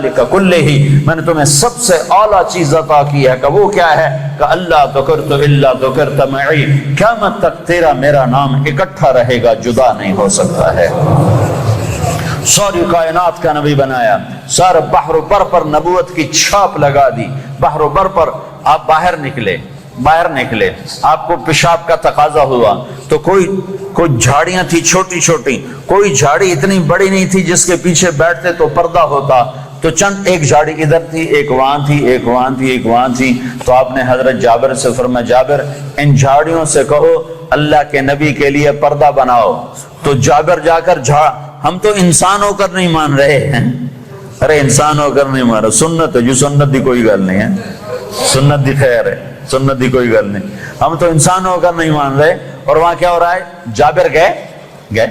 ذالک کلہ، میں نے تمہیں سب سے اعلیٰ چیز عطا کی ہے کہ وہ کیا ہے کہ اللہ ذکرت الا ذکرت معی، قیامت تک تیرا میرا نام اکٹھا رہے گا، جدا نہیں ہو سکتا ہے۔ ساری کائنات کا نبی بنایا، سارے بحر و بر پر نبوت کی چھاپ لگا دی۔ بحر و بر پر آپ باہر نکلے، آپ کو پیشاب کا تقاضا ہوا تو کوئی جھاڑیاں تھی چھوٹی چھوٹی، کوئی جھاڑی اتنی بڑی نہیں تھی جس کے پیچھے بیٹھتے تو پردہ ہوتا، تو چند ایک جھاڑی ادھر تھی، ایک وہاں تھی، ایک وہاں تھی، ایک وہاں تھی۔ تو آپ نے حضرت جابر سے فرمایا جابر ان جھاڑیوں سے کہو اللہ کے نبی کے لیے پردہ بناؤ۔ تو جابر جا کر ہم تو انسان ہو کر نہیں مان رہے ہیں، ارے انسان ہو کر نہیں مان رہے، سنت ہے جو سنت دی کوئی گل نہیں ہے، سنت دی خیر ہے، سنت دی کوئی گل نہیں، ہم تو انسان ہو کر نہیں مان رہے۔ اور وہاں کیا ہو رہا ہے، جابر گئے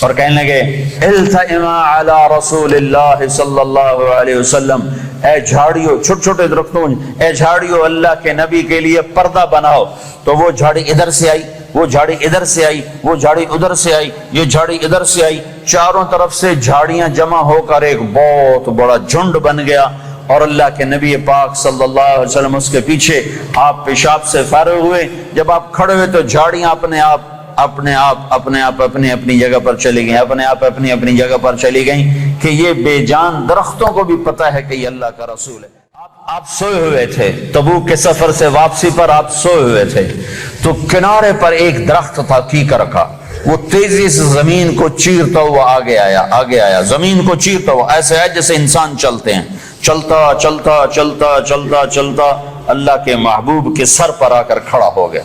اور کہنے لگے التئما علی رسول اللہ صلی اللہ علیہ وسلم، اے جھاڑیوں، چھوٹے چھوٹے درختوں، اے جھاڑیوں اللہ کے نبی کے لیے پردہ بناؤ۔ تو وہ جھاڑی ادھر سے آئی، وہ جھاڑی ادھر سے آئی، وہ جھاڑی ادھر سے آئی، یہ جھاڑی ادھر سے آئی، چاروں طرف سے جھاڑیاں جمع ہو کر ایک بہت بڑا جھنڈ بن گیا۔ اور اللہ کے نبی پاک صلی اللہ علیہ وسلم اس کے پیچھے، آپ پیشاب سے فارغ ہوئے، جب آپ کھڑے ہوئے تو جھاڑیاں اپنے آپ اپنی جگہ پر چلی گئیں، اپنی اپنی جگہ پر چلی گئیں، کہ یہ بے جان درختوں کو بھی پتہ ہے کہ یہ اللہ کا رسول ہے۔ آپ سوئے ہوئے تھے، تبوک کے سفر سے واپسی پر آپ سوئے ہوئے تھے، تو کنارے پر ایک درخت تھا کیکر کا، وہ تیزی سے زمین کو چیرتا ہوا آگے آیا، زمین کو چیرتا ہوا، ایسے ہے جیسے انسان چلتے ہیں، چلتا اللہ کے محبوب کے سر پر آ کر کھڑا ہو گیا،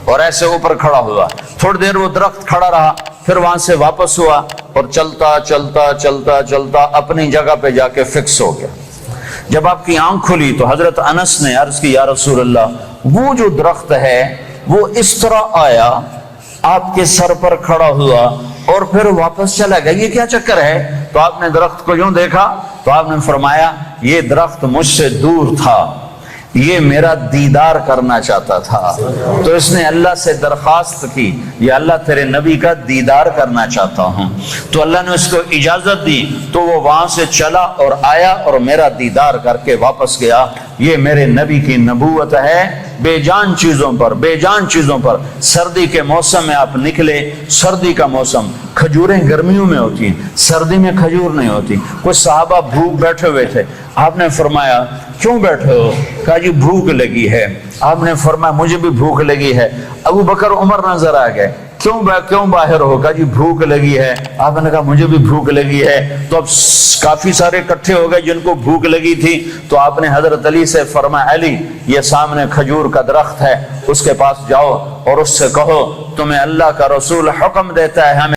اور ایسے اوپر کھڑا ہوا۔ تھوڑی دیر وہ درخت کھڑا رہا، پھر وہاں سے واپس ہوا اور چلتا اپنی جگہ پہ جا کے فکس ہو گیا۔ جب آپ کی آنکھ کھلی تو حضرت انس نے عرض کی یا رسول اللہ، وہ جو درخت ہے وہ اس طرح آیا، آپ کے سر پر کھڑا ہوا اور پھر واپس چلا گیا، یہ کیا چکر ہے؟ تو آپ نے درخت کو یوں دیکھا تو آپ نے فرمایا یہ درخت مجھ سے دور تھا، یہ میرا دیدار کرنا چاہتا تھا، تو اس نے اللہ سے درخواست کی یا اللہ تیرے نبی کا دیدار کرنا چاہتا ہوں، تو اللہ نے اس کو اجازت دی، تو وہ وہاں سے چلا اور آیا اور میرا دیدار کر کے واپس گیا۔ یہ میرے نبی کی نبوت ہے۔ بے جان چیزوں پر سردی کے موسم میں آپ نکلے، سردی کا موسم، کھجوریں گرمیوں میں ہوتی ہیں، سردی میں کھجور نہیں ہوتی۔ کچھ صحابہ بھوک بیٹھے ہوئے تھے، آپ نے فرمایا کیوں بیٹھے ہو؟ کہا جی بھوک لگی ہے۔ آپ نے فرمایا مجھے بھی بھوک لگی ہے۔ ابو بکر عمر نظر آ گئے، کیوں باہر ہو؟ کہا جی بھوک لگی ہے۔ آپ نے کہا مجھے بھی بھوک لگی ہے۔ تو اب کافی سارے اکٹھے ہو گئے جن کو بھوک لگی تھی، تو آپ نے حضرت علی سے فرمایا علی یہ سامنے کھجور کا درخت ہے، اس کے پاس جاؤ اور اس سے کہو تمہیں اللہ کا رسول حکم دیتا ہے ہمیں